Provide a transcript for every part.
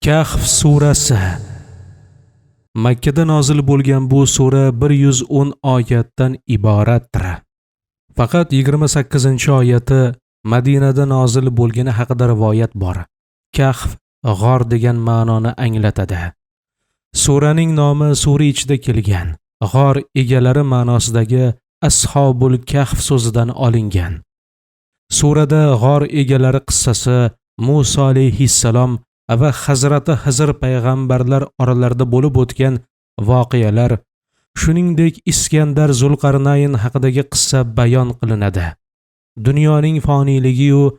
Kahf surasi. Makkada nozil bo'lgan bu sura 110 oyatdan iboratdir. Faqat 28-oyati Madinada nozil bo'lgani haqida rivoyat bor. Kahf g'or degan ma'noni anglatadi. Suraning nomi sura ichida kelgan g'or egalari ma'nosidagi Ashobul Kahf so'zidan olingan. Surada g'or egalari qissasi, Musa alayhissalom va Hazrati Hizr payg'ambarlar oralarida bo'lib o'tgan voqealar, shuningdek Iskandar Zulqarnayn haqidagi qissa bayon qilinadi. Dunyoning foniyligi va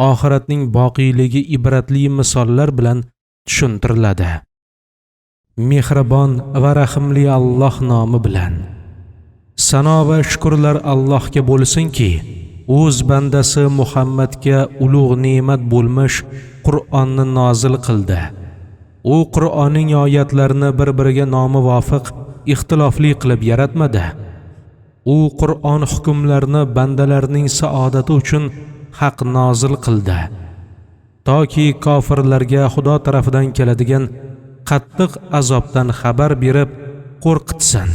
oxiratning boqiyligi ibratli misollar bilan tushuntiriladi. Mehribon va rahimli Alloh nomi bilan. Sano va shukrlar Allohga bo'lsinki, o'z bandasi Muhammadga ulug' ne'mat bo'lmish Qur'onni nozil qildi. U Qur'onning oyatlarini bir-biriga nomuvofiq, ixtilofli qilib yaratmadi. U Qur'on hukmlarini bandalarning saodati uchun haq nozil qildi. Toki kofirlarga Xudo tarafidan keladigan qattiq azobdan xabar berib qo'rqitsin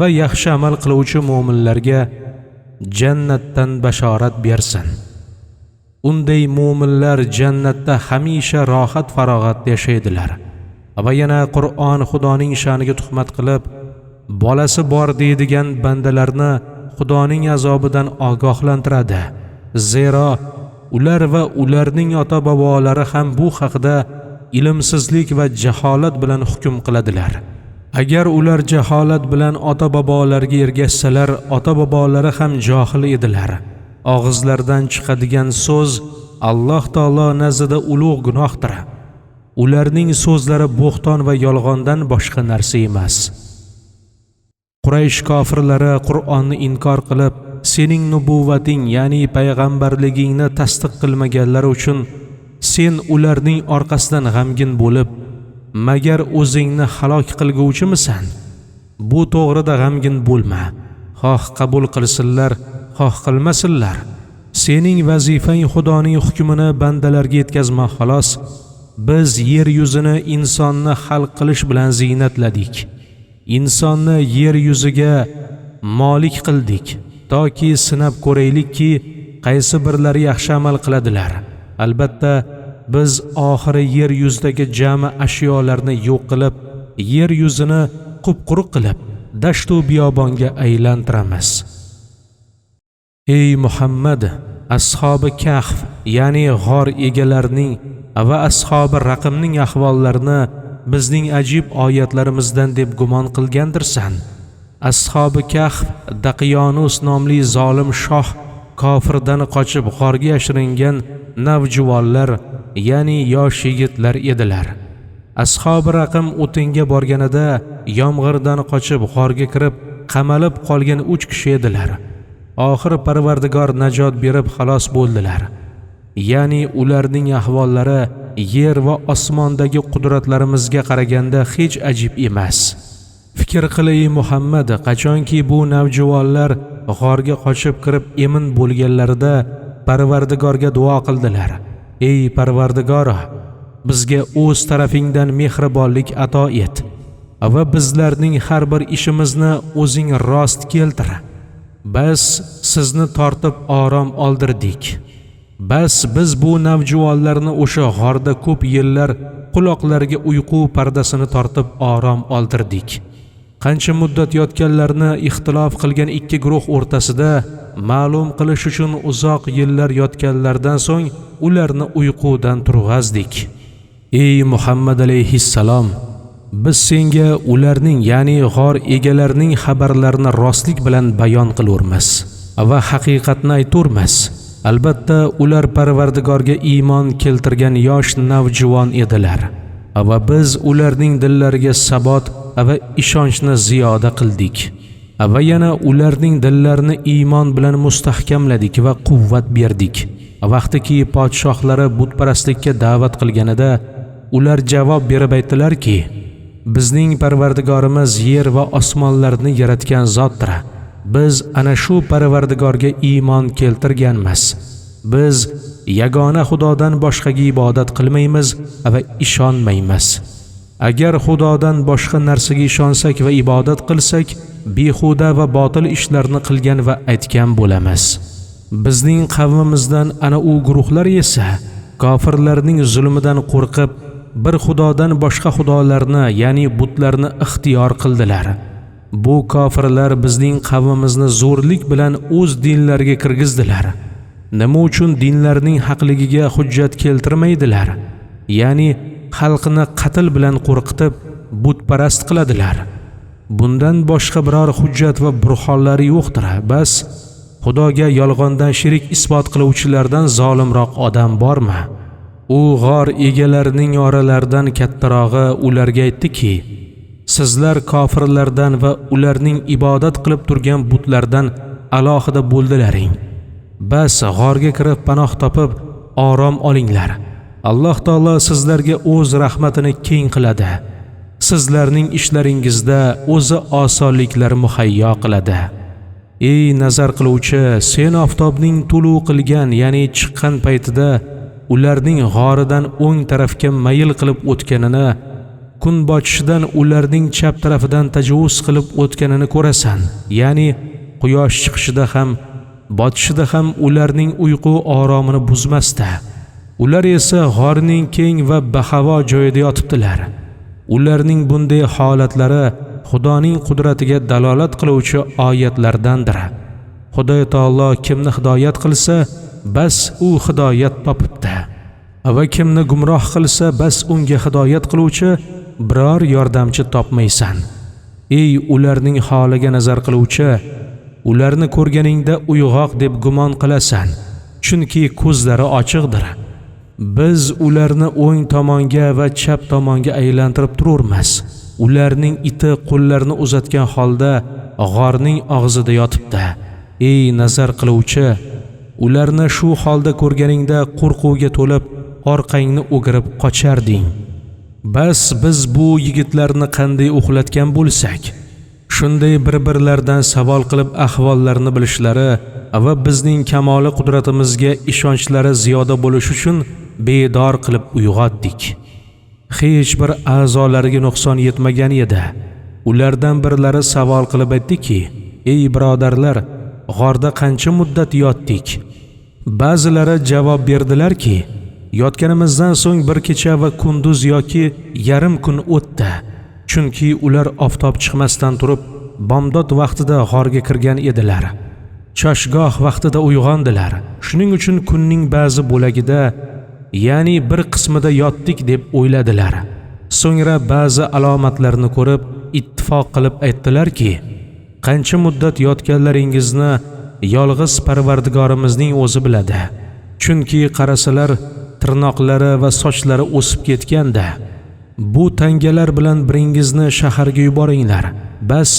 va yaxshi amal qiluvchi mu'minlarga jannatdan bashorat bersin. Unday mu'minlar jannatda hamisha rohat farog'atda yashaydilar. Va yana Qur'on Xudoning sha'niga tuhmat qilib, bolasi bor deydigan bandalarni Xudoning azobidan ogohlantiradi. Zero ular va ularning ota-bobolari ham bu haqida ilmsizlik va jaholat bilan hukm qiladilar. Agar ular jaholat bilan ota-bobolarga ergashsalar, ota-bobolari ham johil edilar. Og'izlardan chiqadigan so'z Alloh taolo nazdida ulug' gunohdir. Ularning so'zlari bo'xton va yolg'ondan boshqa narsa emas. Quraysh kofirlari Qur'onni inkor qilib, sening nubuvvating, ya'ni payg'ambarligingni tasdiq qilmaganlar uchun sen ularning orqasidan g'amgin bo'lib, magar o'zingni halok qilguvchimisan? Bu to'g'rida g'amgin bo'lma. Xoh qabul qilsinlar, xoh qilmasinlar. Sening vazifang Xudoning hukmini bandalarga yetkazma xolos. Biz yer yuzini insonni xalq qilish bilan ziynatladik. Insonni yer yuziga molik qildik, toki sinab ko'raylikki, qaysi birlari yaxshi amal qiladilar. Albatta, biz oxiri yer yuzidagi jami ashyolarni yo'q qilib, yer yuzini qup-quruq qilib, dashtu biyobonga aylantiramiz. Ey Muhammad, ashabi Kahf, ya'ni g'or egalarining va ashabi raqmning ahvollarini bizning ajib oyatlarimizdan deb gumon qilgandirsan. Ashabi Kahf Daqiyonus nomli zolim shoh kofirdan qochib g'orga yashiringan navjuvonlar, ya'ni yosh yigitlar edilar. Ashabi raqm o'tinga borganida yomg'irdan qochib g'orga kirib qamalib qolgan 3 kishi edilar. Oxir Parvardigor najot berib xalos bo'ldilar. Ya'ni ularning ahvollari yer va osmondagi qudratlarimizga qaraganda hech ajib emas. Fikr qil ey Muhammad, qachonki bu navjuvonlar g'orga qochib kirib emin bo'lganlarida Parvardigorga duo qildilar. Ey Parvardigor, bizga o'z tarafingdan mehribonlik ato et va bizlarning har bir ishimizni o'zing rost keltir. Bas sizni tortib orom oldirdik. Bas biz bu navjuvonlarni o'sha g'orda ko'p yillar quloqlariga uyqu pardasini tortib orom oldirdik. Qancha muddat yotganlarni ixtilof qilgan ikki guruh o'rtasida ma'lum qilish uchun uzoq yillar yotganlardan so'ng ularni uyqudan turg'azdik. Ey Muhammad alayhissalom, biz senga ularning, ya'ni g'or egalarining xabarlarini rostlik bilan bayon qilurmiz va haqiqatni ayturmiz. Albatta, ular Parvardigorga iymon keltirgan yosh navjuvon edilar va biz ularning dillariga sabot va ishonchni ziyoda qildik. Va yana ularning dillarini iymon bilan mustahkamladik va quvvat berdik. Vaqtiki podshohlari butparastlikka da'vat qilganida ular javob berib aytdilarki, bizning Parvardigorimiz yer va osmonlarni yaratgan zotdir. Biz ana shu Parvardigorga iymon keltirganmiz. Biz yagona Xudodan boshqaga ibodat qilmaymiz va ishonmaymiz. Agar Xudodan boshqa narsaga ishonsak va ibodat qilsak, behuda va botil ishlarni qilgan va aytgan bo'lamiz. Bizning qavmimizdan ana u guruhlar esa kofirlarning zulmidan qo'rqib, bir Xudodan boshqa xudolarni, ya'ni butlarni ixtiyor qildilar. Bu kofirlar bizning qavmimizni zo'rlik bilan o'z dinlariga kirgizdilar. Nima uchun dinlarining haqligiga hujjat keltirmaydilar? Ya'ni xalqni qatl bilan qo'rqitib, butparast qiladilar. Bundan boshqa biror hujjat va burxonlari yo'qdir. Bas Xudoga yolg'ondan shirik isbot qiluvchilardan zolimroq odam bormi? U g'or egalarining oralaridan kattarog'i ularga aytdiki: sizlar kofirlardan va ularning ibodat qilib turgan butlardan alohida bo'ldilaring. Bas g'orga kirib panoh topib orom olinglar. Alloh taolo sizlarga o'z rahmatini keng qiladi. Sizlarning ishlaringizda o'zi osonliklar muhayyo qiladi. Ey nazar qiluvchi, sen oftobning tulu qilgan, ya'ni chiqqan paytida ularning g'oridan o'ng tarafga mayil qilib o'tganini, kun botishidan ularning chap tarafidan tajovuz qilib o'tganini ko'rasan. Ya'ni quyosh chiqishida ham, botishida ham ularning uyqu oromini buzmasdi. Ular esa g'orning keng va bahavo joyida yotibdilar. Ularning bunday holatlari Xudoning qudratiga dalolat qiluvchi oyatlardandir. Xudo taolo kimni hidoyat qilsa, bas u hidoyat topibdi. Va kimni gumroh qilsa, bas unga hidoyat qiluvchi biror yordamchi topmaysan. Ey ularning holiga nazar qiluvchi, ularni ko'rganingda uyg'oq deb gumon qilasan, chunki ko'zlari ochiqdir. Biz ularni o'ng tomonga va chap tomonga aylantirib tururmiz. Ularning iti qo'llarini uzatgan holda g'orning og'zida yotibdi. Ey nazar qiluvchi, ularni shu holda ko'rganingda qo'rquvga to'lib orqangni o'girib qocharding. Bas biz bu yigitlarni qanday uxlatgan bo'lsak, shunday bir-birlaridan savol qilib ahvollarini bilishlari va bizning kamoli qudratimizga ishonchlari ziyoda bo'lishi uchun bedor qilib uyg'otdik. Hech bir a'zolariga nuqson yetmagan edi. Ulardan birlari savol qilib aytdiki: ey birodarlar, g'orda qancha muddat yotdik? Ba'zilari javob berdilarki: yotganimizdan so'ng bir kecha va kunduz yoki yarim kun o'tdi. Chunki ular oftob chiqmasdan turib, bomdod vaqtida g'orga kirgan edilar. Choshgoh vaqtida uyg'ondilar. Shuning uchun kunning ba'zi bo'lagida, ya'ni bir qismida yotdik deb o'yladilar. So'ngra ba'zi alomatlarni ko'rib, ittifoq qilib aytdilarki: qancha muddat yotganlaringizni yolg'iz Parvardigorimizning o'zi biladi. Chunki qarasalar tirnoqlari va sochlari o'sib ketganda. Bu tangalar bilan biringizni shaharga yuboringlar. Bas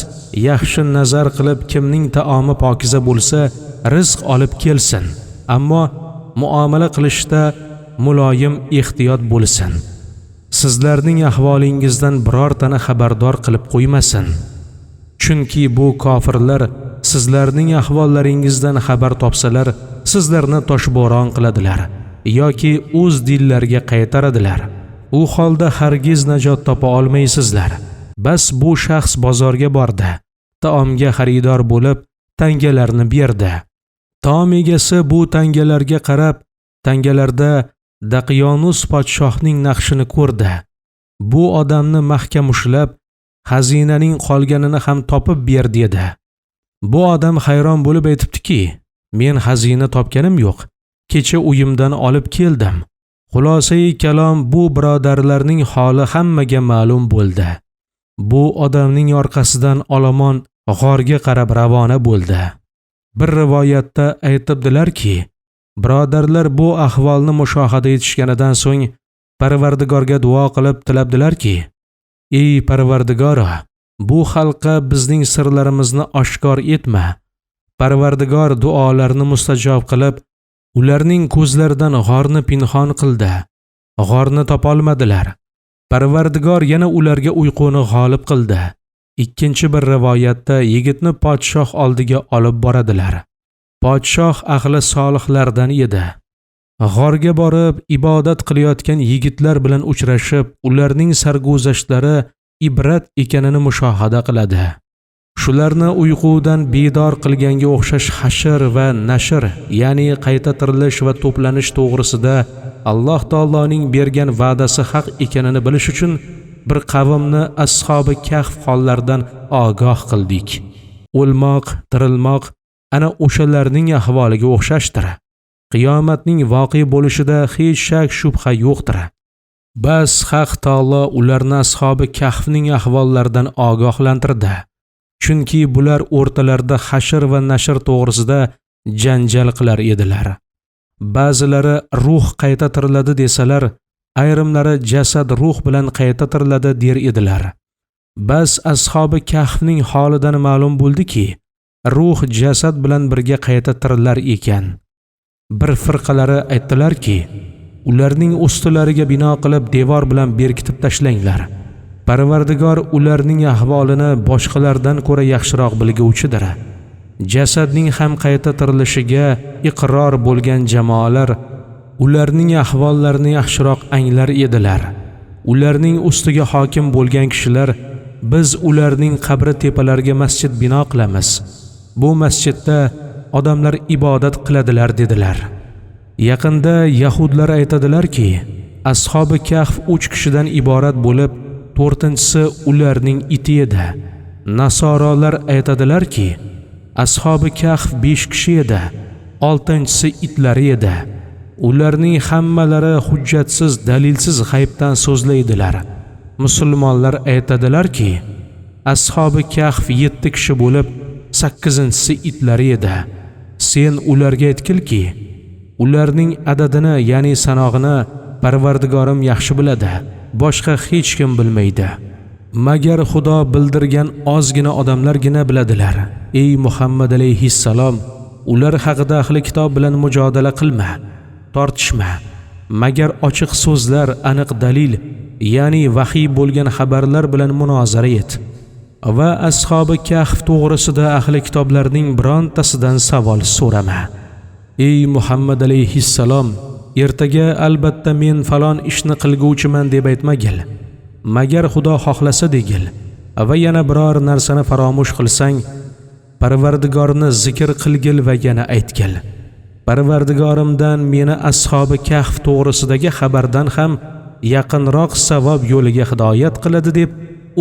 yaxshi nazar qilib kimning taomi pokiza bo'lsa, rizq olib kelsin. Ammo muomala qilishda muloyim ehtiyot bo'lsin. Sizlarning ahvolingizdan birortani xabardor qilib qo'ymasin. Chunki bu kofirlar sizlarning ahvollaringizdan xabar topsalar, sizlarni toshbo'ron qiladilar yoki o'z dillariga qaytaradilar. U holda hargiz najot topa olmaysizlar. Bas bu shaxs bozorga bordi, taomga xaridor bo'lib, tangalarni berdi. Taom egasi bu tangalarga qarab, tangalarda Daqyonus podshohning naqshini ko'rdi. Bu odamni mahkam ushlab, xazinaning qolganini ham topib ber dedi. Bu odam hayron bo'lib aytibdiki: men xazina topganim yo'q. Kecha uyimdan olib keldim. Xulosai kalom, bu birodarlarning holi hammaga ma'lum bo'ldi. Bu odamning orqasidan olomon g'orga qarab ravona bo'ldi. Bir rivoyatda aytibdilarki, birodarlar bu ahvolni mushohada etishganidan so'ng Parvardigorga duo qilib tilabdilarki: ey Parvardigoro, bu xalqqa bizning sirlarimizni oshkor etma. Parvardigor duolarini mustajob qilib, ularning ko'zlaridan g'orni pinhon qildi. G'orni topolmadilar. Parvardigor yana ularga uyquni g'olib qildi. Ikkinchi bir rivoyatda yigitni podshoh oldiga olib boradilar. Podshoh ahli solihlardan edi. G'orga borib ibodat qilayotgan yigitlar bilan uchrashib, ularning sarguzashtlari ibrat ekanini mushohada qiladi. Shularni uyqudan bedor qilganga o'xshash hashr va nashr, ya'ni qayta tirilish va to'planish to'g'risida Alloh taoloning bergan va'dasi haq ekanini bilish uchun bir qavmni ashabi kahf hollaridan ogoh qildik. O'lmoq, tirilmoq ana o'shalarning ahvoliga o'xshashdir. Qiyomatning voqe bo'lishida hech shak shubha yo'qdir. Bas Haq taolo ularni ashabi kahfning ahvollaridan ogohlantirdi. Chunki bular o'rtalarida hashr va nashr to'g'risida janjal qilar edilar. Ba'zilari ruh qayta tiriladi desalar, ayrimlari jasad ruh bilan qayta tiriladi der edilar. Bas ashabi kahfning holidan ma'lum bo'ldiki, ruh jasad bilan birga qayta tirilar ekan. Bir firqalari aytdilarki, ularning ustilariga bino qilib devor bilan berkitib tashlanglar. Parvardigor ularning ahvolini boshqalardan ko'ra yaxshiroq bilguvchidir. Jasadning ham qayta tirilishiga iqror bo'lgan jamoalar ularning ahvollarini yaxshiroq anglar edilar. Ularning ustiga hokim bo'lgan kishilar, biz ularning qabri tepalariga masjid bino qilamiz. Bu masjidda odamlar ibodat qiladilar dedilar. Yaqinda yahudlar aytadilarki, ashabi kahf 3 kishidan iborat bo'lib, 4-si ularning iti edi. Nasorolar aytadilarki, ashabi kahf 5 kishi edi, 6-si itlari edi. Ularning hammalari hujjatsiz, dalilsiz g'aybdan so'zlaydilar. Musulmonlar aytadilarki, ashabi kahf 7 kishi bo'lib, 8-si itlari edi. Sen ularga aytgilki, ularning adadini, ya'ni sanog'ini Parvardigorim yaxshi biladi, boshqa hech kim bilmaydi. Magar Xudo bildirgan ozgina odamlargina biladilar. Ey Muhammad alayhissalom, ular haqida ahli kitob bilan mujodala qilma, tortishma. Magar ochiq so'zlar, aniq dalil, ya'ni vahiy bo'lgan xabarlar bilan munozara et. Va ashabi kahf to'g'risida ahli kitoblarning birontasidan savol so'rama. Ey Muhammad alayhissalom, ertaga albatta men falon ishni qilguvchiman deb aytmagil. Magar Xudo xohlasa degil. Va yana biror narsani faromush qilsang, Parvardigorni zikr qilgil va yana aytgil. Parvardigorimdan meni ashabi kahf to'g'risidagi xabardan ham yaqinroq savob yo'liga hidoyat qiladi deb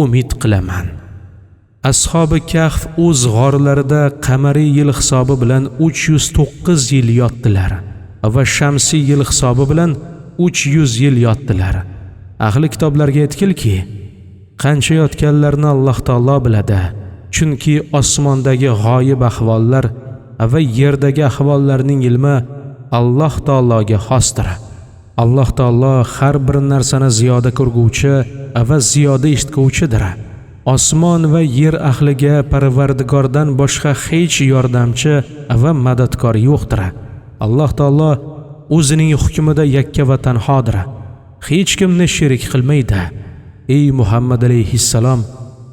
umid qilaman. Ashabi kahf o'z g'orlarida qamariy yil hisobi bilan 309 yil yotdilar va shamsiy yil hisobi bilan 300 yil yotdilar. Ahli kitoblarga aytgilki, qancha yotganlarini Alloh taolo biladi. Chunki osmondagi g'oyib ahvollar va yerdagi ahvollarning ilmi Alloh taologa xosdir. Alloh taolo har bir narsani ziyoda ko'rguvchi va ziyoda eshitguvchidir. Osmon va yer ahliga Parvardigordan boshqa hech yordamchi va madadkor yo'qdir. Alloh taolo o'zining hukmida yakka va tanhodir. Hech kimni sherik qilmaydi. Ey Muhammad alayhissalom,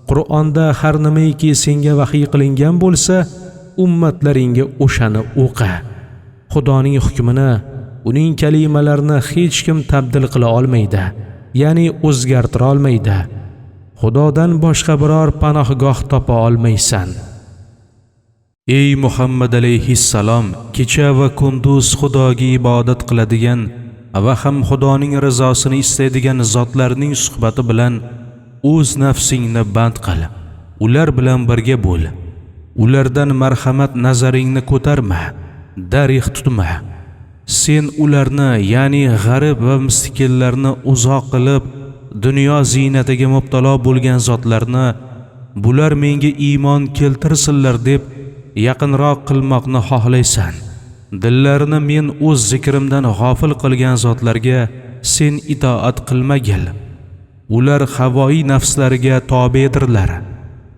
Qur'onda har nimaiki senga vahiy qilingan bo'lsa, ummatlaringga o'shani o'qi. Xudoning hukmini, uning kalimalarini hech kim tabdil qila olmaydi, ya'ni o'zgartira olmaydi. Xudodan boshqa biror panohgoh topa olmaysan. Ey Muhammad alayhissalom, kecha va kunduz Xudoga ibodat qiladigan va ham Xudoning rizosini istaydigan zotlarning suhbati bilan o'z nafsingni band qil. Ular bilan birga bo'l. Ulardan marhamat nazaringni ko'tarma, darih tutma. Sen ularni, ya'ni g'arib va miskinlarni uzoq qilib, dunyo ziynatiga mubtalo bo'lgan zotlarni, bular menga iymon keltirsinlar deb yaqinroq qilmoqni xohlaysan. Dillarini men o'z zikrimdan g'ofil qilgan zotlarga sen itoat qilmagil. Ular havoyi nafslariga tobedirlar.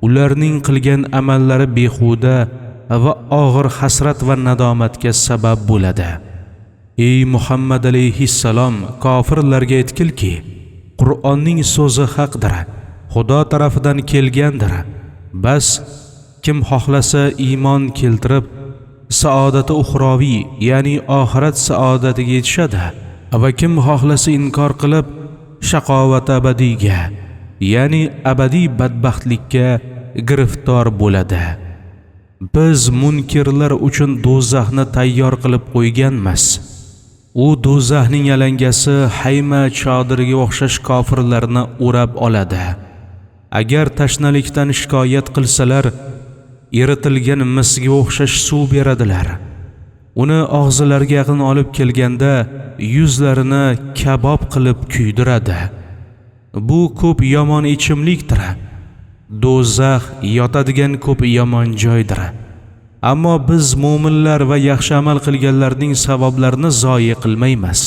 Ularning qilgan amallari behuda va og'ir hasrat va nadomatga sabab bo'ladi. Ey Muhammad alayhissalom, kofirlarga aytgilki, Qur'onning so'zi haqdir, Xudo tarafidan kelgandir. Bas kim xohlasa iymon keltirib, saodati uxroviy, ya'ni oxirat saodatiga yetishadi va kim xohlasa inkor qilib shaqovat abadiyga, ya'ni abadiy badbaxtlikka giriftor bo'ladi. Biz munkirlar uchun do'zaxni tayyor qilib qo'yganmiz. U do'zaxning alangasi hayma chodiriga o'xshash kofirlarni o'rab oladi. Agar tashnalikdan shikoyat qilsalar, eritilgan misga o'xshash suv beradilar. Uni og'zilariga yaqin olib kelganda yuzlarini kabob qilib kuydiradi. Bu ko'p yomon ichimlikdir. Do'zax yotadigan ko'p yomon joydir. Ammo biz mu'minlar va yaxshi amal qilganlarning savoblarini zoyi qilmaymiz.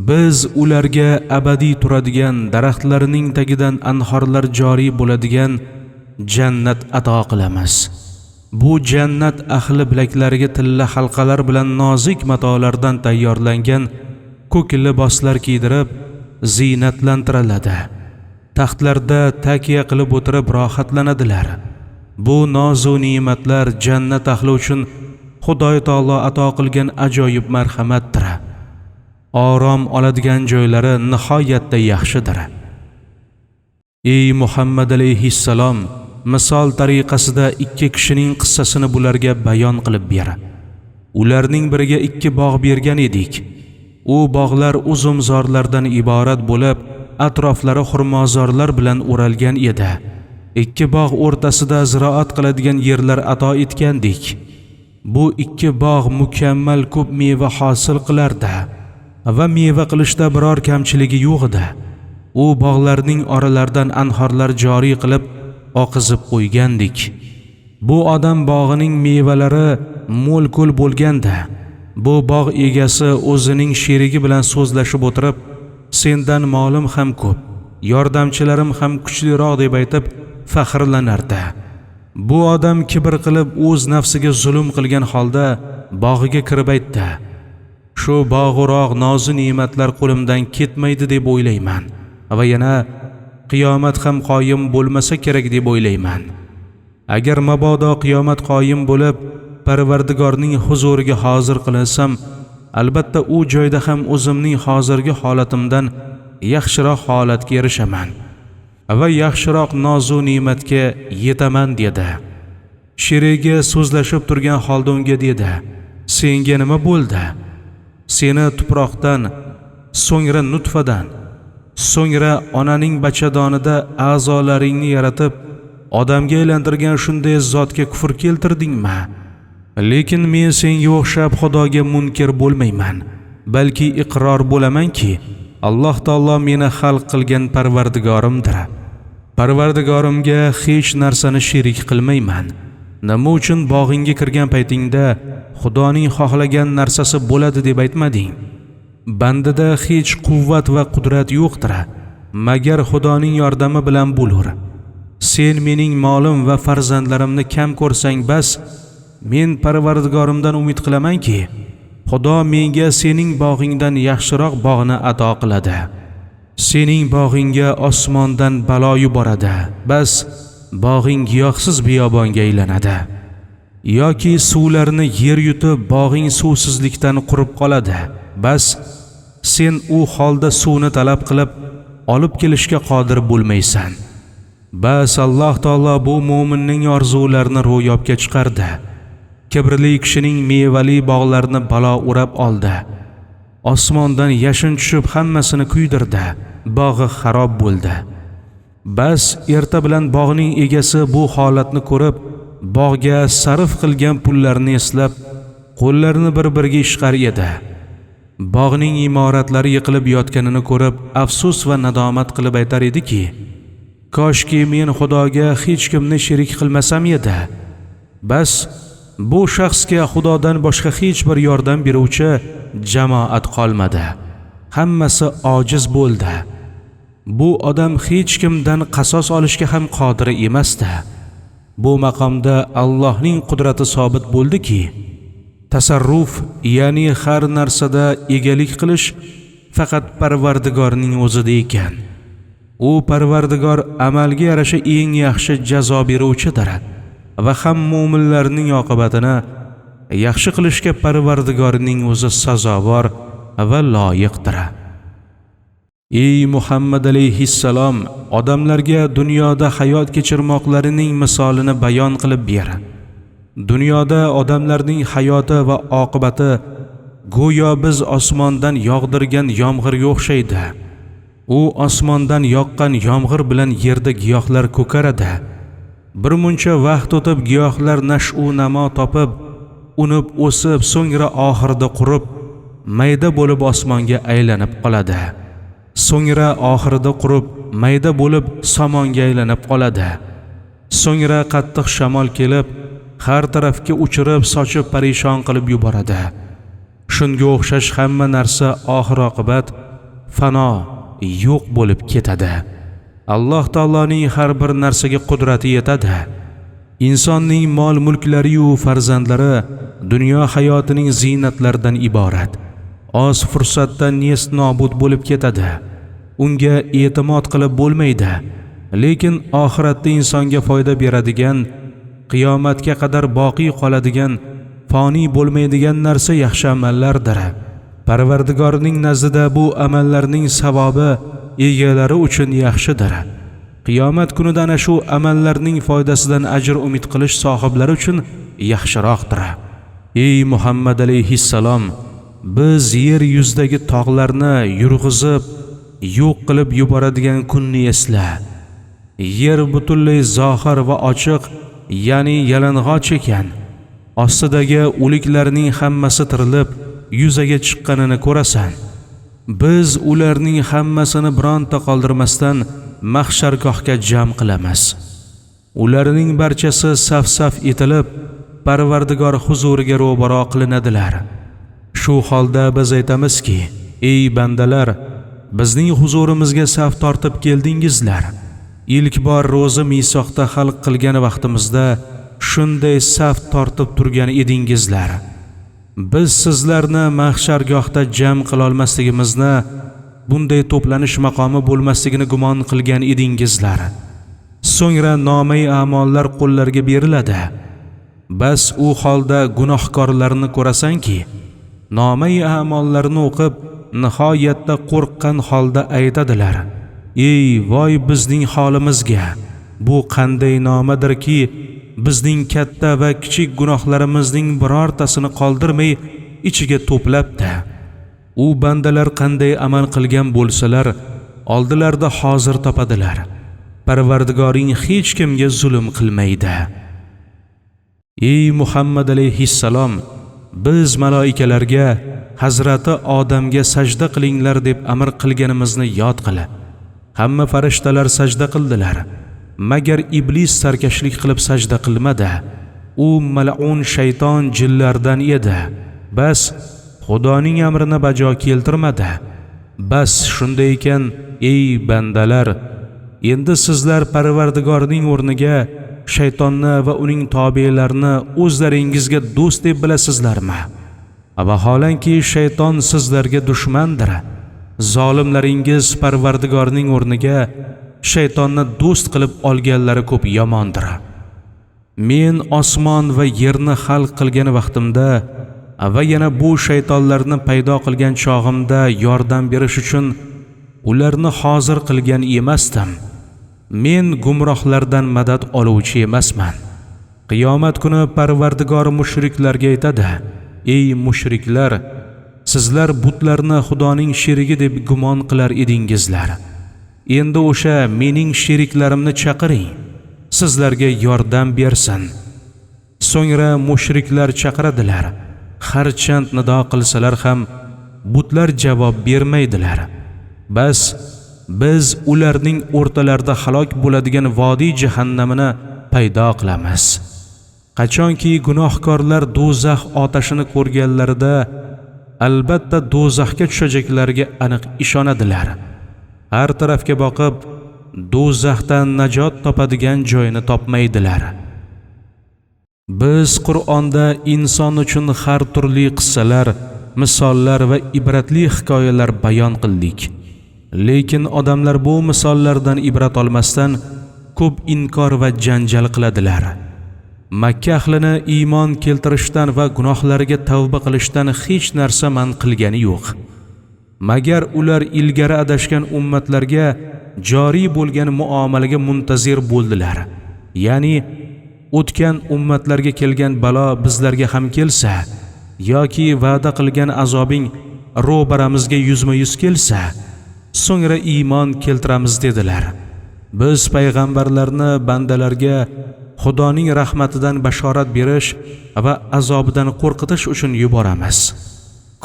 Biz ularga abadiy turadigan daraxtlarning tagidan anhorlar joriy bo'ladigan jannat ato qilamiz. Bu jannat ahli bilaklariga tilla halqalar bilan nozik matolardan tayyorlangan ko'k liboslar kiydirib ziynatlantiriladi. Taxtlarda takiya qilib o'tirib rohatlanadilar. Bu nozu ne'matlar jannat ahli uchun Xudoy taolo ato qilgan ajoyib marhamatdir. Orom oladigan joylari nihoyatda yaxshidir. Ey Muhammad alayhissalom, misol tariqasida ikki kishining qissasini bularga bayon qilib ber. Ularning biriga 2 bog' bergan edik. U bog'lar uzumzorlardan iborat bo'lib, atroflari xurmozorlar bilan o'ralgan edi. 2 bog' o'rtasida ziroat qiladigan yerlar ato etgandik. Bu 2 bog' mukammal ko'p meva hosil qilardi va meva qilishda biror kamchiligi yo'q edi. U bog'larning oralaridan anhorlar joriy qilib oqizib qo'ygandik. Bu odam bog'ining mevalari mo'l-ko'l bo'lganda, bu bog' egasi o'zining sherigi bilan so'zlashib o'tirib, sendan molim ham ko'p, yordamchilarim ham kuchliroq deb aytib faxrlanardi. Bu odam kibr qilib o'z nafsiga zulm qilgan holda bog'iga kirib aytdi: shu bog'uroq nozi ne'matlar qo'limdan ketmaydi deb o'ylayman va yana qiyomat ham qoyim bo'lmasa kerak deb o'ylayman. Agar mabodo qiyomat qoyim bo'lib Parvardigorning huzuriga hozir qilinsam, albatta u joyda ham o'zimning hozirgi holatimdan yaxshiroq holatga erishaman va yaxshiroq nozu ne'matga yetaman dedi. Sherigi so'zlashib turgan holda unga dedi: senga nima bo'ldi? Seni tuproqdan, so'ngra nutfadan, so'ngra onaning bachadonida a'zolaringni yaratib odamga aylantirgan shunday zotga kufr keltirdingmi? Lekin men senga o'xshab Xudoga munkir bo'lmayman, balki iqror bo'lamanki, Alloh taolo meni xalq qilgan Parvardigorimdir. Parvardigorimga hech narsani sherik qilmayman. Nima uchun bog'ingga kirgan paytingda Xudoning xohlagan narsasi bo'ladi deb aytmading? Bandada hech quvvat va qudrat yo'qdir, magar Xudoning yordami bilan bo'lur. Sen mening molim va farzandlarimni kam ko'rsang bas, men Parvardigorimdan umid qilamanki, Xudo menga sening bog'ingdan yaxshiroq bog'ni ato qiladi. Sening bog'ingga osmondan balo yuboradi, bas bog'ing giyohsiz biyobonga aylanadi. Yoki suvlarni yer yutib bog'ing suvsizlikdan qurib qoladi, bas sen u holda suvni talab qilib olib kelishga qodir bo'lmaysan. Bas Alloh taolo bu mu'minning orzularini ro'yobga chiqardi. Kibrli kishining mevali bog'larini balo o'rab oldi. Osmondan yashin tushib hammasini kuydirdi. Bog'i xarob bo'ldi. Bas erta bilan bog'ning egasi bu holatni ko'rib, bog'ga sarf qilgan pullarni eslab, qo'llarini bir-biriga ishqar edi. Bog'ning imoratlari yiqilib yotganini ko'rib, afsus va nadomat qilib aytar ediki: koshki men Xudoga hech kimni sherik qilmasam edi. Bas bu shaxsga Xudodan boshqa hech bir yordam beruvchi jamoat qolmadi. Hammasi ojiz bo'ldi. Bu odam hech kimdan qasos olishga ham qodir emasdi. Bu maqomda Allohning qudrati sobit bo'ldiki, tasarruf, ya'ni har narsada egalik qilish faqat Parvardigorning o'zida ekan. U Parvardigor amalga yarasha eng yaxshi jazo beruvchidir va ham mu'minlarning oqibatini yaxshi qilishga Parvardigorining o'zi sazovor va loyiqdir. Ey Muhammad alayhissalom, odamlarga dunyoda hayot kechirmoqlarining misolini bayon qilib ber. Dunyoda odamlarning hayoti va oqibati go'yo biz osmondan yog'dirgan yomg'irga o'xshaydi. U osmondan yoqqan yomg'ir bilan yerda giyohlar ko'karadi. Bir muncha vaqt o'tib giyohlar nash'u namo topib, unib o'sib, so'ngra oxirida qurib, mayda bo'lib osmonga aylanib qoladi. So'ngra oxirida qurib, mayda bo'lib somonga aylanib qoladi. So'ngra qattiq shamol kelib, har tarafga uchirib, sochib parishon qilib yuboradi. Shunga o'xshash hamma narsa oxir oqibat fano, yo'q bo'lib ketadi. Alloh taoloning har bir narsaga qudrati yetadi. Insonning mol-mulklari va farzandlari dunyo hayotining ziynatlaridan iborat. Oz fursatdan nest nobud bo'lib ketadi. Unga e'timod qilib bo'lmaydi. Lekin oxiratda insonga foyda beradigan, qiyomatga qadar boqiy qoladigan, foniy bo'lmaydigan narsa yaxshi amallardir. Parvardigorning nazdida bu amallarning savobi egalari uchun yaxshidir. Qiyomat kunida ana shu amallarning foydasidan ajr umid qilish sohiblari uchun yaxshiroqdir. Ey Muhammad alayhissalom, biz yer yuzidagi tog'larni yurg'izib, yo'q qilib yuboradigan kunni esla. Yer butunlay zohir va ochiq, ya'ni yalang'och ekan. Ostidagi o'liklarning hammasi tirilib, yuzaga chiqqanini ko'rasan. Biz ularning hammasini bironta qoldirmasdan mahshargohga jam qilamiz. Ularning barchasi saf-saf etilib, Parvardigor huzuriga ro'baro qilinadilar. Shu holda biz aytamizki, ey bandalar, bizning huzurimizga saf tortib keldingizlar. Ilk bor ro'za misoqda xalq qilgan vaqtimizda shunday saf tortib turgan edingizlar. Biz sizlarni mahshargohda jam qila olmasligimizni, bunday to'planish maqomi bo'lmasligini gumon qilgan edingizlar. So'ngra nomai a'mollar qo'llarga beriladi. Bas u holda gunohkorlarni ko'rasanki, nomai a'mollarni o'qib, nihoyatda qo'rqqan holda aytadilar: "Ey voy bizning holimizga! Bu qanday nomadirki, bizning katta va kichik gunohlarimizning birortasini qoldirmay ichiga to'plabdi. U bandalar qanday amal qilgan bo'lsalar, oldilarda hozir topadilar. Parvardigoring hech kimga zulm qilmaydi." Ey Muhammad alayhissalom, biz maloikalarga Hazrati Odamga sajda qilinglar deb amr qilganimizni yod qil. Hamma farishtalar sajda qildilar, magar iblis sarkashlik qilib sajda qilmadi. U mal'un shayton jinlardan edi. Bas Xudoning amrini bajo keltirmadi. Bas shunday ekan, ey bandalar, endi sizlar Parvardigorning o'rniga shaytonni va uning tobelarini o'zlaringizga do'st deb bilasizlarmi? Vaholanki shayton sizlarga dushmandir. Zolimlaringiz Parvardigorning o'rniga shaytonni do'st qilib olganlari ko'p yomondir. Men osmon va yerni xalq qilgan vaqtimda va yana bu shaytonlarni paydo qilgan chog'imda yordam berish uchun ularni hozir qilgan emasdim. Men gumrohlardan madad oluvchi emasman. Qiyomat kuni Parvardigor mushriklarga aytadi: "Ey mushriklar, sizlar butlarni Xudoning sherigi deb gumon qilar edingizlar. Endi o'sha mening sheriklarimni chaqiring, sizlarga yordam bersin." So'ngra mushriklar chaqiradilar. Harchand nido qilsalar ham butlar javob bermaydilar. Bas biz ularning o'rtalarida halok bo'ladigan vodiy jahannamini paydo qilamiz. Qachonki gunohkorlar do'zax otashini ko'rganlarida albatta do'zaxga tushajaklariga aniq ishonadilar. Har tarafga boqib do'zaxdan najot topadigan joyini topmaydilar. Biz Qur'onda inson uchun har turli qissalar, misollar va ibratli hikoyalar bayon qildik. Lekin odamlar bu misollardan ibrat olmasdan ko'p inkor va janjal qiladilar. Makka ahlini iymon keltirishdan va gunohlariga tavba qilishdan hech narsa man qilgani yo'q. Magar ular ilgari adashgan ummatlarga joriy bo'lgan muomalaga muntazir bo'ldilar. Ya'ni o'tgan ummatlarga kelgan balo bizlarga ham kelsa yoki va'da qilgan azobing ro'baramizga yuzma-yuz kelsa, so'ngra iymon keltiramiz dedilar. Biz payg'ambarlarni bandalarga Xudoning rahmatidan bashorat berish va azobidan qo'rqitish uchun yuboramiz.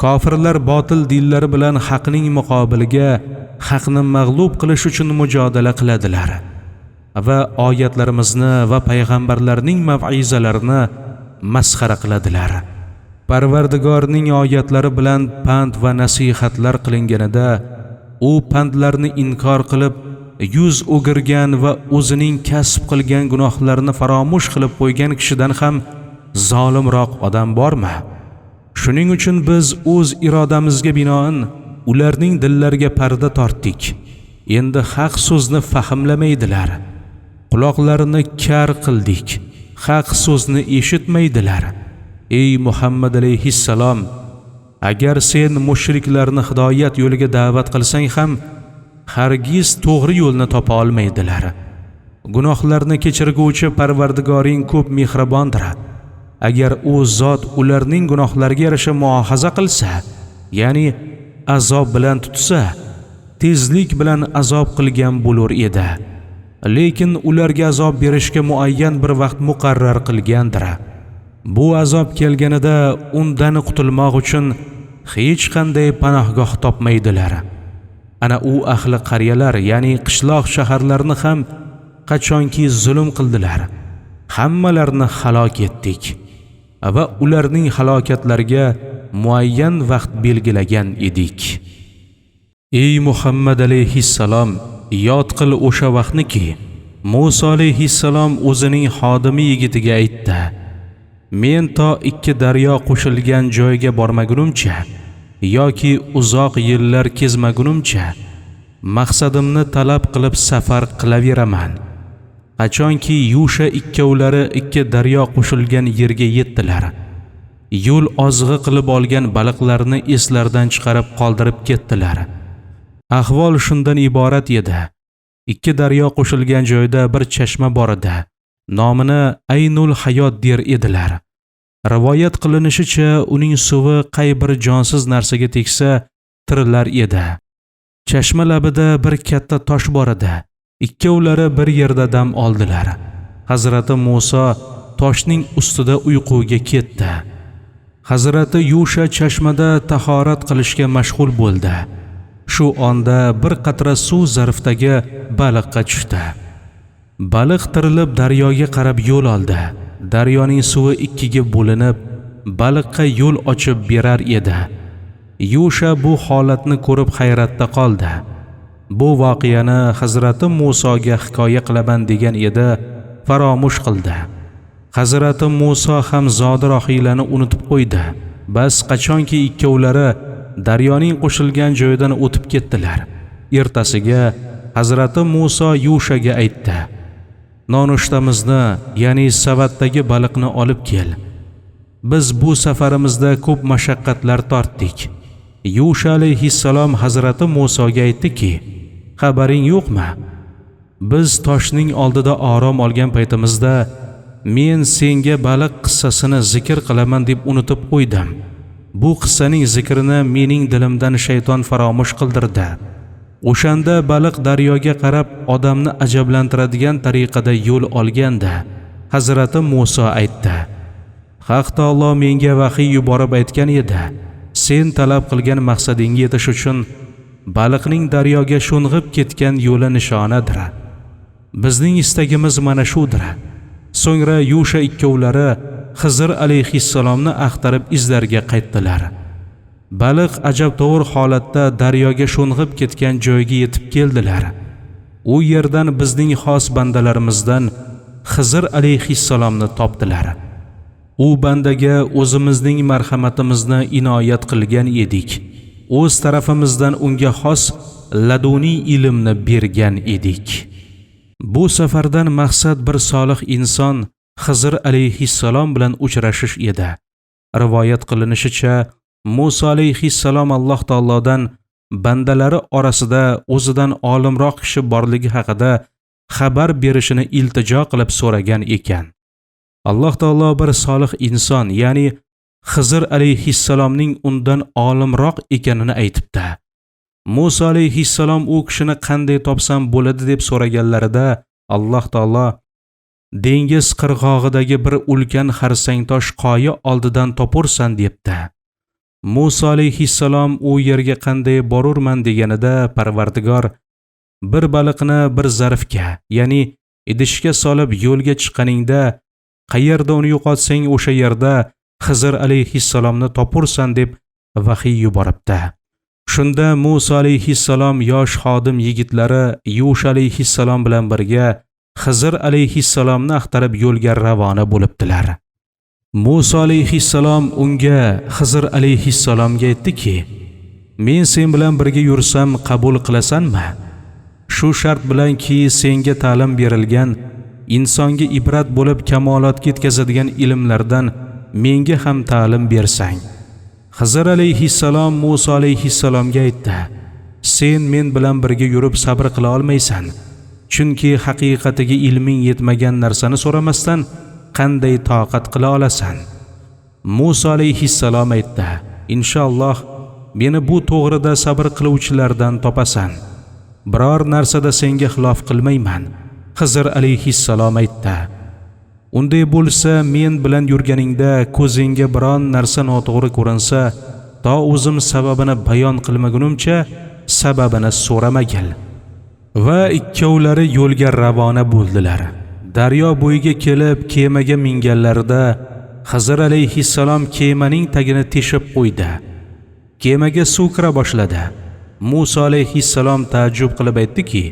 Kofirlar botil dinlari bilan haqning muqobiliga haqni mag'lub qilish uchun mujodala qiladilar va oyatlarimizni va payg'ambarlarning mav'izalarini masxara qiladilar. Parvardigorning oyatlari bilan pand va nasihatlar qilinganida u pandlarni inkor qilib yuz o'girgan va o'zining kasb qilgan gunohlarini faromush qilib qo'ygan kishidan ham zolimroq odam bormi? Shuning uchun biz o'z irodamizga binoan ularning dillariga parda tortdik. Endi haq so'zni fahmlamaydilar. Quloqlarini kar qildik. Haq so'zni eshitmaydilar. Ey Muhammad alayhissalom, agar sen mushriklarni hidoyat yo'liga da'vat qilsang ham hargiz to'g'ri yo'lni topa olmaydilar. Gunohlarni kechirguvchi Parvardigoring ko'p mehribondir. Agar u zot ularning gunohlariga yarasha muohaza qilsa, ya'ni azob bilan tutsa, tezlik bilan azob qilgan bo'lar edi. Lekin ularga azob berishga muayyan bir vaqt muqarrar qilgandir. Bu azob kelganida undan qutulmoq uchun hech qanday panohgoh topmaydilar. Ana u ahli qaryalar, ya'ni qishloq shaharlarni ham qachonki zulm qildilar, hammalarini halok etdik va ularning halokatlariga muayyan vaqt belgilagan edik. Ey Muhammad alayhissalom, yod qil o'sha vaqtniki Musa alayhissalom o'zining xodimi yigitiga aytdi: Men to ikki daryo qo'shilgan joyga bormagunimcha yoki uzoq yillar kezmagunimcha maqsadimni talab qilib safar qilaveraman. Qachonki Yusha ikkovlari ikki daryo qo'shilgan yerga yetdilar, yo'l ozg'i qilib olgan baliqlarni eslaridan chiqarib qoldirib ketdilar. Ahvol shundan iborat edi. Ikki daryo qo'shilgan joyda bir chashma bor edi. Nomini Aynul Hayot der edilar. Rivoyat qilinishicha, uning suvi qay bir jonsiz narsaga tegsa tirilar edi. Chashma labida bir katta tosh bor edi. Ikkovlari bir yerda dam oldilar. Hazrati Musa toshning ustida uyquga ketdi. Hazrati Yusha chashmada tahorat qilishga mashg'ul bo'ldi. Shu onda bir qatra suv zarfdagi baliqqa tushdi. Baliq tirilib daryoga qarab yo'l oldi. Daryoning suvi ikkiga bo'linib, baliqqa yo'l ochib berar edi. Yusha bu holatni ko'rib hayratda qoldi. Bu voqeani Hazrati Musoga hikoya qilaman degan edi, faromush qildi. Hazrati Muso ham zodi rohilani unutib qo'ydi. Bas qachonki ikkovlari daryoning qo'shilgan joyidan o'tib ketdilar. Ertasiga Hazrati Muso Yushaga aytdi: Nonushtamizni, ya'ni savatdagi baliqni olib kel. Biz bu safarimizda ko'p mashaqqatlar tortdik. Yusha alayhissalom Hazrati Musoga aytdiki: Xabaring yo'qmi? Biz toshning oldida orom olgan paytimizda men senga baliq qissasini zikr qilaman deb unutib qo'ydim. Bu qissaning zikrini mening dilimdan shayton faromush qildirdi. O'shanda baliq daryoga qarab odamni ajablantiradigan tariqada yo'l olganda Hazrati Muso aytdi: Haq taolo menga vahiy yuborib aytgan edi, sen talab qilgan maqsadingga yetish uchun baliqning daryoga sho'ng'ib ketgan yo'li nishonadir. Bizning istagimiz mana shudir. So'ngra Yusha ikkovlari Xizr alayhissalomni axtarib izlarga qaytdilar. Baliq ajabtovur holatda daryoga sho'ng'ib ketgan joyga yetib keldilar. U yerdan bizning xos bandalarimizdan Xizr alayhissalomni topdilar. U bandaga o'zimizning marhamatimizni inoyat qilgan edik. O'z tarafimizdan unga xos laduniy ilmni bergan edik. Bu safardan maqsad bir solih inson Xizr alayhissalom bilan uchrashish edi. Rivoyat qilinishicha, Musa alayhissalom Alloh taolodan bandalari orasida o'zidan olimroq kishi borligi haqida xabar berishini iltijo qilib so'ragan ekan. Alloh taolo bir solih inson, ya'ni Xizr alayhissalomning undan olimroq ekanini aytibdi. Musa alayhissalom u kishini qanday topsam bo'ladi deb so'raganlarida Alloh taolo dengiz qirg'og'idagi bir ulkan xarsangtosh qoya oldidan topursan debdi. Musa alayhissalom u yerga qanday borurman deganida Parvardigor bir baliqni bir zarfga, ya'ni idishga solib yo'lga chiqqaningda qayerda uni yo'qotsang o'sha yerda Xizr alayhissalomni topursan deb vahiy yuboribdi. Shunda Musa alayhissalom yosh xodim yigitlari Yush alayhissalom bilan birga Xizr alayhissalomni axtarib yo'lga ravona bo'libdilar. Musa alayhissalom unga Xizr alayhissalomga aytdiki, "Men sen bilan birga yursam qabul qilasanmi? Shu shart bilanki senga ta'lim berilgan, insonga ibrat bo'lib kamolotga yetkazadigan ilmlardan menga ham ta'lim bersang." Xizr alayhissalom Musa alayhissalomga aytdi, "Sen men bilan birga yurib sabr qila olmaysan. Chunki haqiqatiga ilming yetmagan narsani so'ramasdan qanday toqat qila olasan?" Musa alayhissalom aytdi, "Inshaalloh meni bu to'g'rida sabr qiluvchilardan topasan. Biror narsada senga xilof qilmayman." Xizr alayhissalom aytdi, "Unday bo'lsa men bilan yurganingda ko'zingga biron narsa noto'g'ri ko'rinsa, to o'zim sababini bayon qilmagunimcha sababini so'ramagil." Va ikkovlari yo'lga ravona bo'ldilar. Daryo bo'yiga kelib kemaga minganlarida Xizr alayhissalom kemaning tagini teshib qo'ydi. Kemaga suv kira boshladi. Musa alayhissalom taajjub qilib aytdiki,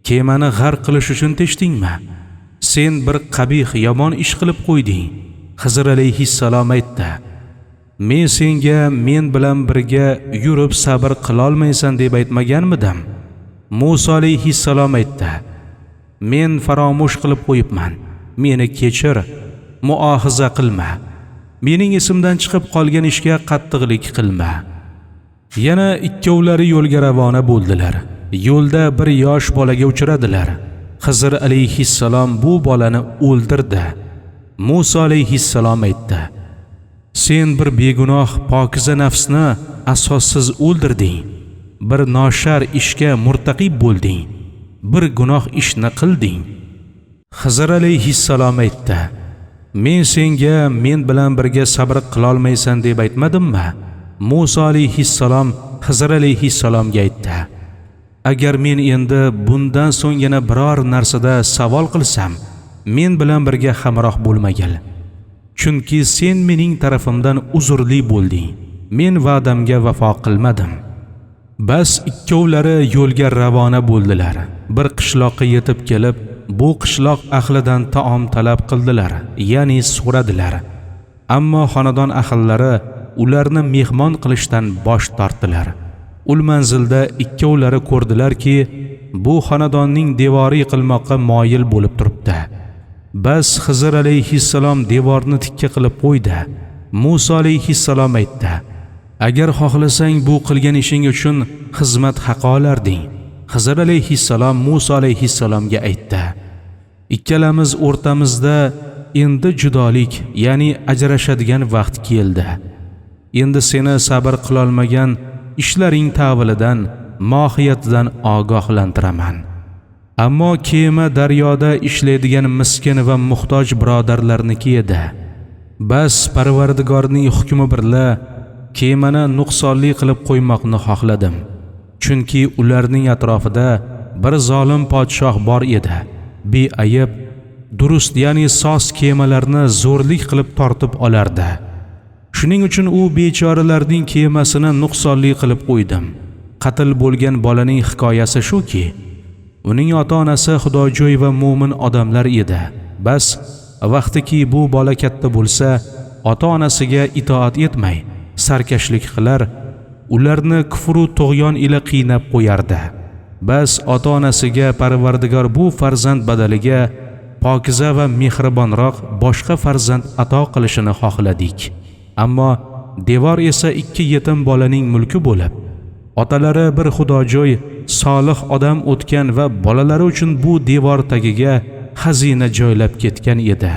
"Kemani g'arq qilish uchun teshdingmi? Sen bir qabih yomon ish qilib qo'yding." Xizr alayhissalom aytdi, "Men senga men bilan birga yurib sabr qila olmaysan deb aytmaganmidim?" Musa alayhissalom aytdi, "Men faromush qilib qo'yibman. Meni kechir, muohiza qilma. Mening esimdan chiqib qolgan ishga qattiqlik qilma." Yana ikkovlari yo'lga ravona bo'ldilar. Yo'lda bir yosh bolaga uchradilar. Xizr alayhissalom bu bolani o'ldirdi. Musa alayhissalom aytdi, "Sen bir begunoh pokiza nafsni asossiz o'ldirding. Bir noshar ishga murtaqib bo'lding. Bir gunoh ishni qilding." Xizr alayhissalom aytdi, "Men senga men bilan birga sabr qila olmaysan deb aytmadimmi?" Musa alayhissalom Xizr alayhissalomga aytdi, "Agar men endi bundan so'ng yana biror narsada savol qilsam, men bilan birga hamroh bo'lmagil. Chunki sen mening tarafimdan uzrli bo'lding. Men va'damga vafo qilmadim." Bas ikkovlari yo'lga ravona bo'ldilar. Bir qishloqqa yetib kelib, bu qishloq ahlidan taom talab qildilar, ya'ni so'radilar. Ammo xonadon ahllari ularni mehmon qilishdan bosh tortdilar. Ul manzilda ikkovlari ko'rdilarki, bu xonadonning devori yiqilmoqqa moyil bo'lib turibdi. Bas Xizr alayhissalom devorni tikka qilib qo'ydi. Musa alayhissalom aytdi, "Agar xohlasang bu qilgan ishing uchun xizmat haqi olarding." Xizr alayhissalom Musa alayhissalomga aytdi, "Ikkalamiz o'rtamizda endi judolik, ya'ni ajrashadigan vaqt keldi. Endi seni sabr qila olmagan ishlaring ta'vilidan, mohiyatidan ogohlantiraman. Ammo kema daryoda ishlaydigan miskin va muhtoj birodarlarniki edi. Bas Parvardigorning hukmi birla kemani nuqsonli qilib qo'ymoqni xohladim. Chunki ularning atrofida bir zolim podshoh bor edi. Beayb, durust, ya'ni soz kemalarni zo'rlik qilib tortib olardi. Shuning uchun u bechoralarning kemasini nuqsonli qilib qo'ydim." Qatl bo'lgan bolaning hikoyasi shuki, uning ota-onasi xudojo'y va mo'min odamlar edi. Bas vaqtiki bu bola katta bo'lsa, ota-onasiga itoat etmay, sarkashlik qilar, ularni kufr va tug'yon ila qiynab qo'yardi. Bas ota-onasiga Parvardigor bu farzand badaliga pokiza va mehribonroq boshqa farzand ato qilishini xohladik. Ammo devor esa 2 yetim bolaning mulki bo'lib, otalari bir xudojo'y solih odam o'tgan va bolalari uchun bu devor tagiga xazina joylab ketgan edi.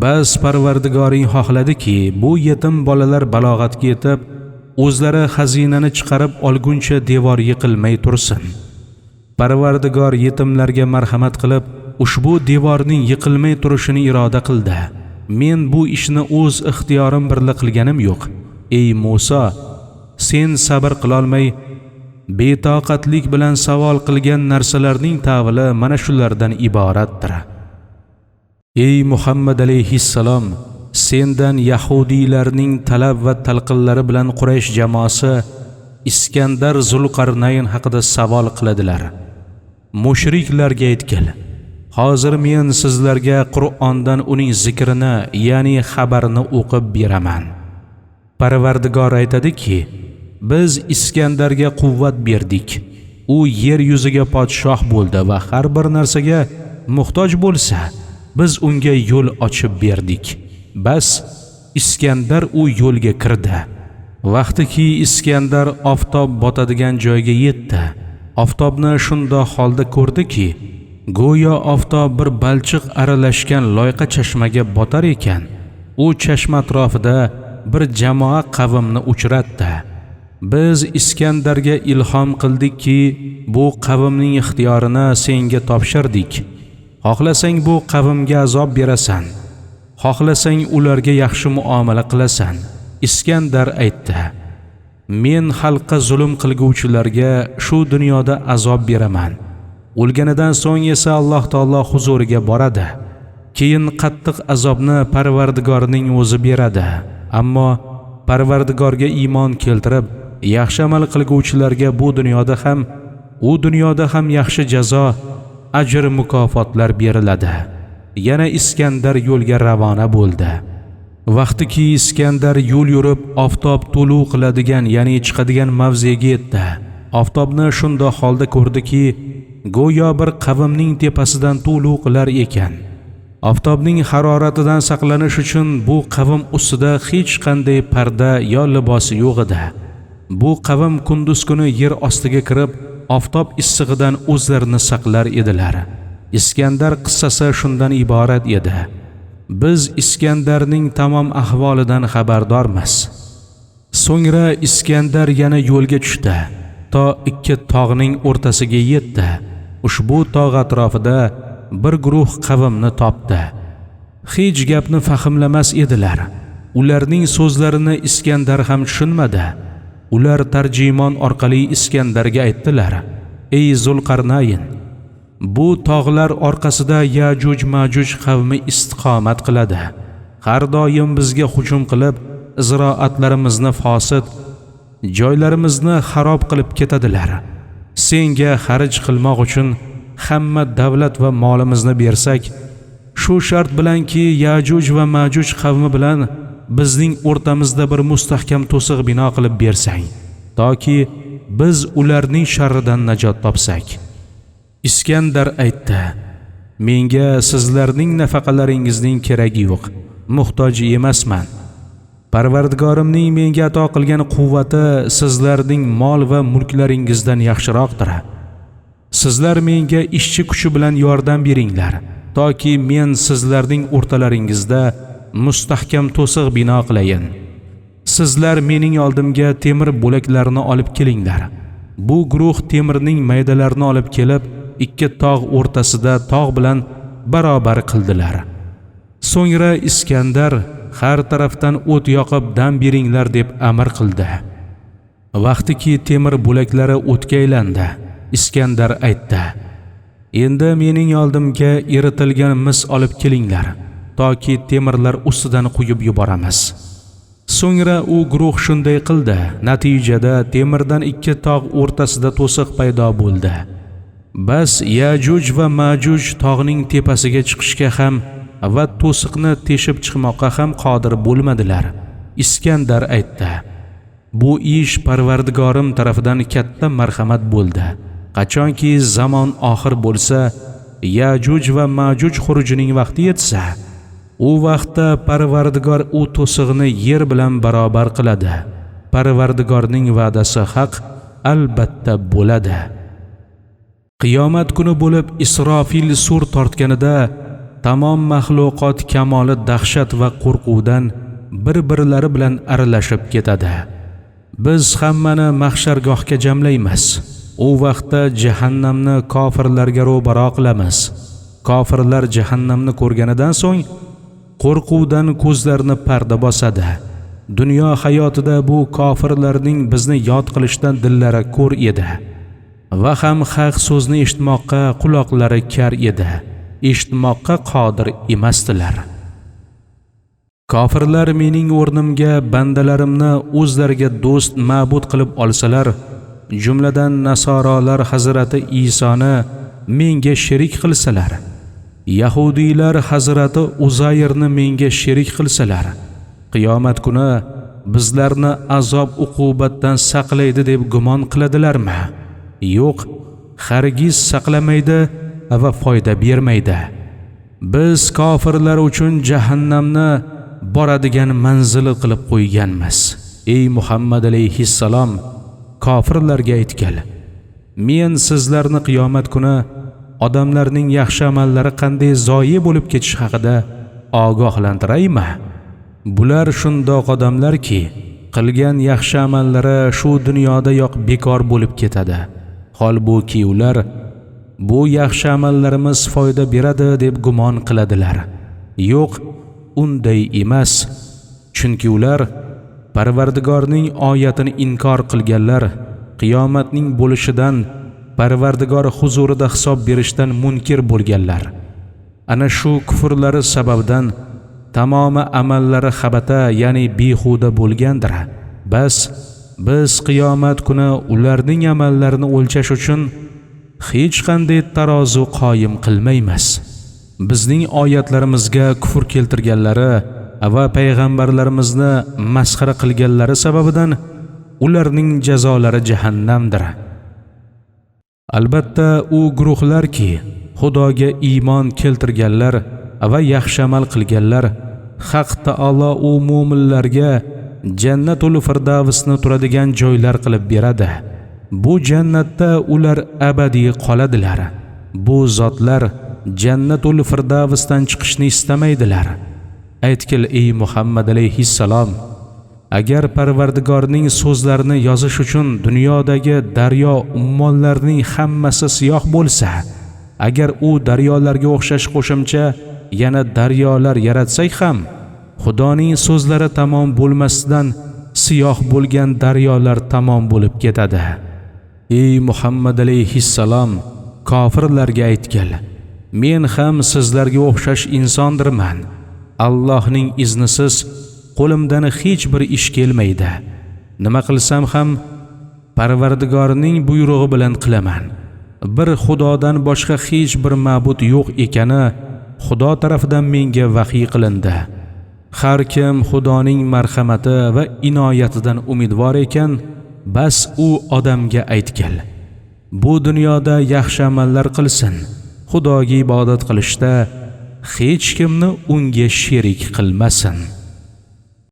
Bas Parvardigoring xohladiki, bu yetim bolalar balog'atga yetib, o'zlari xazinani chiqarib olguncha devor yiqilmay tursin. Parvardigor yetimlarga marhamat qilib, ushbu devorning yiqilmay turishini iroda qildi. Men bu ishni o'z ixtiyorim bilan qilganim yo'q. Ey Musa, sen sabr qila olmay betoqatlik bilan savol qilgan narsalarning tavili mana shulardan iboratdir. Ey Muhammad alayhissalom, sendan yahudiylarning talab va talqinlari bilan Quraysh jamoasi Iskandar Zulqarnayn haqida savol qiladilar. Mushriklarga aytgil: hozir men sizlarga Qur'ondan uning zikrini, ya'ni xabarini o'qib beraman. Parvardigor aytadiki, biz Iskandarga quvvat berdik. U yer yuziga podshoh bo'ldi va har bir narsaga muhtoj bo'lsa, biz unga yo'l ochib berdik. Bas Iskandar u yo'lga kirdi. Vaqtiki Iskandar oftob botadigan joyga yetdi, oftobni shundoq holda ko'rdiki, go'yo oftob bir balchiq aralashgan loyqa chashmaga botar ekan. U chashma atrofida bir jamoa qavmni uchratdi. Biz Iskandarga ilhom qildikki, bu qavmning ixtiyorini senga topshirdik. Xohlasang bu qavmga azob berasan, xohlasang ularga yaxshi muomala qilasan. Iskandar aytdi: men xalqqa zulm qilguvchilarga shu dunyoda azob beraman. O'lganidan so'ng esa Alloh taolo huzuriga boradi. Keyin qattiq azobni Parvardigorning o'zi beradi. Ammo Parvardigorga iymon keltirib, yaxshi amal qilguvchilarga bu dunyoda ham, u dunyoda ham yaxshi jazo, ajr mukofotlar beriladi. Yana Iskandar yo'lga ravona bo'ldi. Vaqtiki Iskandar yo'l yurib oftob to'luv qiladigan, ya'ni chiqadigan mavzega yetdi. Oftobni shundoq holda ko'rdiki, go'yo bir qavmning tepasidan to'luv qilar ekan. Oftobning haroratidan saqlanish uchun bu qavm ustida hech qanday parda yo libosi yo'q edi. Bu qavm kunduz kuni yer ostiga kirib, oftob issig'idan o'zlarini saqlar edilar. Iskandar qissasi shundan iborat edi. Biz Iskandarning tamom ahvolidan xabardormiz. So'ngra Iskandar yana yo'lga tushdi, to 2 tog'ning o'rtasiga yetdi. Ushbu tog' atrofida bir guruh qavmni topdi. Hech gapni fahmlamas edilar. Ularning so'zlarini Iskandar ham tushunmadi. Ular tarjimon orqali Iskandarga aytdilar: ey Zulqarnayn, bu tog'lar orqasida Yajuj-Majuj qavmi istiqomat qiladi. Har doim bizga hujum qilib, ziroatlarimizni fosid, joylarimizni xarob qilib ketadilar. Senga xarj qilmoq uchun hamma davlat va molimizni bersak, shu shart bilanki Yajuj va Majuj qavmi bilan bizning o'rtamizda bir mustahkam to'siq bino qilib bersang, toki biz ularning sharridan najot topsak. Iskandar aytdi: menga sizlarning nafaqalaringizning keragi yo'q, muhtoj emasman. Parvardigorimning menga ato qilgan quvvati sizlarning mol va mulklaringizdan yaxshiroqdir. Sizlar menga ishchi kuchi bilan yordam beringlar, toki men sizlarning o'rtalaringizda mustahkam to'siq bino qilayin. Sizlar mening oldimga temir bo'laklarini olib kelinglar. Bu guruh temirning maydalarini olib kelib, 2 tog' o'rtasida tog' bilan barobar qildilar. So'ngra Iskandar har tarafdan o't yoqib dam beringlar deb amr qildi. Vaqtiki temir bo'laklari o'tga aylandi, Iskandar aytdi: endi mening oldimga eritilgan mis olib kelinglar, toki temirlar ustidan quyib yuboramiz. So'ngra u guruh shunday qildi. Natijada temirdan 2 tog' o'rtasida to'siq paydo bo'ldi. Bas Yajuj va Majuj tog'ning tepasiga chiqishga ham va to'siqni teshib chiqmoqqa ham qodir bo'lmadilar. Iskandar aytdi: bu ish Parvardigorim tarafidan katta marhamat bo'ldi. Qachonki zamon oxir bo'lsa, Yajuj va Majuj xurujining vaqti yetsa, u vaqtda Parvardigor u to'sig'ini yer bilan barobar qiladi. Parvardigorning va'dasi haq albatta bo'ladi. Qiyomat kuni bo'lib Isrofil sur tortganida tamom maxluqot kamoli dahshat va qo'rquvdan bir-birlari bilan aralashib ketadi. Biz hammani mahshargohga jamlaymiz. U vaqtda jahannamni kofirlarga ro'baro qilamiz. Kofirlar jahannamni ko'rganidan so'ng qo'rquvdan ko'zlarini parda bosadi. Dunyo hayotida bu kofirlarning bizni yod qilishdan dillari ko'r edi va ham haq so'zni eshitmoqqa quloqlari kar edi. Eshitmoqqa qodir emasdilar. Kofirlar mening o'rnimga bandalarimni o'zlariga do'st ma'bud qilib olsalar, jumladan nasorolar Hazrati Isoni menga sherik qilsalar, Yahudiylar Hazrati Uzayrni menga sherik qilsalar, qiyomat kuni bizlarni azob uqubatdan saqlaydi deb gumon qiladilarmi? Yo'q, hargiz saqlamaydi va foyda bermaydi. Biz kofirlar uchun jahannamni boradigan manzili qilib qo'yganmiz. Ey Muhammad alayhissalom, kofirlarga aytgil: men sizlarni qiyomat kuni odamlarning yaxshi amallari qanday zoyi bo'lib ketishi haqida ogohlantiraymi? Bular shundoq odamlarki, qilgan yaxshi amallari shu dunyodayoq bekor bo'lib ketadi. Holbuki ular bu yaxshi amallarimiz foyda beradi deb gumon qiladilar. Yo'q, unday emas. Chunki ular Parvardigorning oyatini inkor qilganlar, qiyomatning bo'lishidan, Parvardigor huzurida hisob berishdan munkir bo'lganlar. Ana shu kufrlari sababdan tamomi amallari xabata, ya'ni behuda bo'lgandir. Bas biz qiyomat kuni ularning amallarini o'lchash uchun hech qanday tarozi qoyim qilmaymiz. Bizning oyatlarimizga kufr keltirganlari va payg'ambarlarimizni masxara qilganlari sababidan ularning jazolari jahannamdir. Albatta u guruhlarki Xudoga iymon keltirganlar va yaxshi amal qilganlar, Haq taolo u mu'minlarga Jannatul Firdavsni turadigan joylar qilib beradi. Bu jannatda ular abadiy qoladilar. Bu zotlar Jannatul Firdavsdan chiqishni istamaydilar. Aytgil ey Muhammad alayhissalom, agar Parvardigorning so'zlarini yozish uchun dunyodagi daryo ummonlarning hammasi siyoh bo'lsa, agar u daryolarga o'xshash qo'shimcha yana daryolar yaratsak ham, Xudoning so'zlari tamom bo'lmasdan siyoh bo'lgan daryolar tamom bo'lib ketadi. Ey Muhammad alayhissalom, kofirlarga aytgil: men ham sizlarga o'xshash insondirman. Allohning iznisiz qo'limdan hech bir ish kelmaydi. Nima qilsam ham Parvardigorning buyrug'i bilan qilaman. Bir Xudodan boshqa hech bir ma'bud yo'q ekani Xudo tarafidan menga vahiy qilindi. Har kim Xudoning marhamati va inoyatidan umidvor ekan, bas u odamga aytgil: bu dunyoda yaxshi amallar qilsin, Xudoga ibodat qilishda hech kimni unga sherik qilmasin.